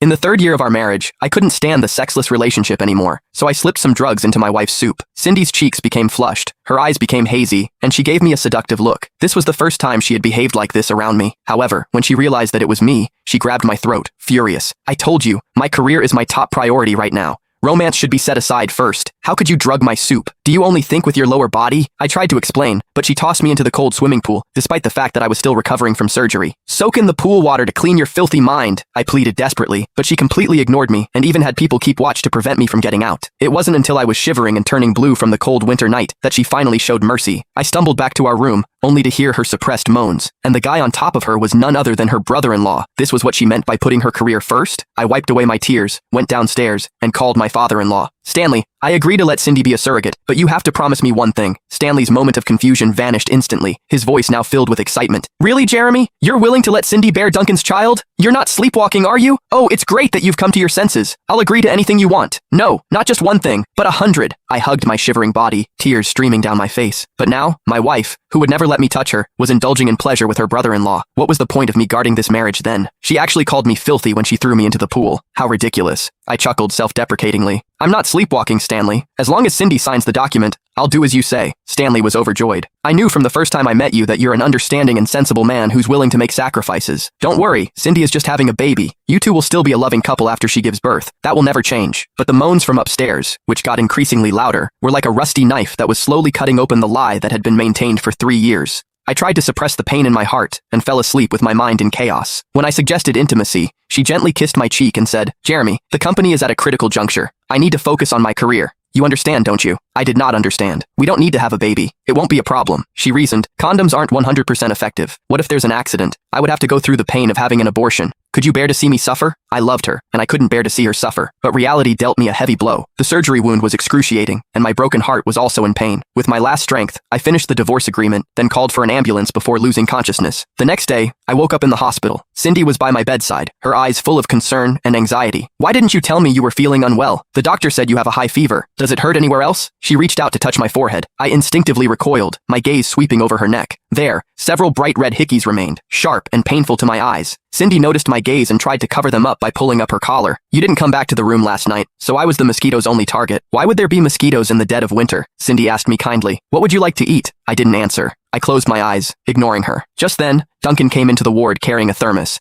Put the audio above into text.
In the third year of our marriage, I couldn't stand the sexless relationship anymore, so I slipped some drugs into my wife's soup. Cindy's cheeks became flushed, her eyes became hazy, and she gave me a seductive look. This was the first time she had behaved like this around me. However, when she realized that it was me, she grabbed my throat, furious. I told you, my career is my top priority right now. Romance should be set aside first. How could you drug my soup? Do you only think with your lower body? I tried to explain, but she tossed me into the cold swimming pool, despite the fact that I was still recovering from surgery. Soak in the pool water to clean your filthy mind, I pleaded desperately, but she completely ignored me and even had people keep watch to prevent me from getting out. It wasn't until I was shivering and turning blue from the cold winter night that she finally showed mercy. I stumbled back to our room, only to hear her suppressed moans, and the guy on top of her was none other than her brother-in-law. This was what she meant by putting her career first? I wiped away my tears, went downstairs, and called my father-in-law. Stanley, I agree to let Cindy be a surrogate, but you have to promise me one thing. Stanley's moment of confusion vanished instantly, his voice now filled with excitement. Really, Jeremy? You're willing to let Cindy bear Duncan's child? You're not sleepwalking, are you? Oh, it's great that you've come to your senses. I'll agree to anything you want. No, not just one thing, but 100. I hugged my shivering body, tears streaming down my face. But now, my wife, who would never let me touch her, was indulging in pleasure with her brother-in-law. What was the point of me guarding this marriage then? She actually called me filthy when she threw me into the pool. How ridiculous. I chuckled self-deprecatingly. I'm not sleepwalking, Stanley. As long as Cindy signs the document, I'll do as you say. Stanley was overjoyed. I knew from the first time I met you that you're an understanding and sensible man who's willing to make sacrifices. Don't worry, Cindy is just having a baby. You two will still be a loving couple after she gives birth. That will never change. But the moans from upstairs, which got increasingly louder, were like a rusty knife that was slowly cutting open the lie that had been maintained for 3 years. I tried to suppress the pain in my heart and fell asleep with my mind in chaos. When I suggested intimacy, she gently kissed my cheek and said, Jeremy, the company is at a critical juncture. I need to focus on my career. You understand, don't you? I did not understand. We don't need to have a baby. It won't be a problem. She reasoned, condoms aren't 100% effective. What if there's an accident? I would have to go through the pain of having an abortion. Could you bear to see me suffer? I loved her, and I couldn't bear to see her suffer. But reality dealt me a heavy blow. The surgery wound was excruciating, and my broken heart was also in pain. With my last strength, I finished the divorce agreement, then called for an ambulance before losing consciousness. The next day, I woke up in the hospital. Cindy was by my bedside, her eyes full of concern and anxiety. Why didn't you tell me you were feeling unwell? The doctor said you have a high fever. Does it hurt anywhere else? She reached out to touch my forehead. I instinctively recoiled, my gaze sweeping over her neck. There, several bright red hickeys remained, sharp and painful to my eyes. Cindy noticed my gaze and tried to cover them up by pulling up her collar. You didn't come back to the room last night, so I was the mosquitoes' only target. Why would there be mosquitoes in the dead of winter? Cindy asked me kindly. What would you like to eat? I didn't answer. I closed my eyes, ignoring her. Just then, Duncan came into the ward carrying a thermos.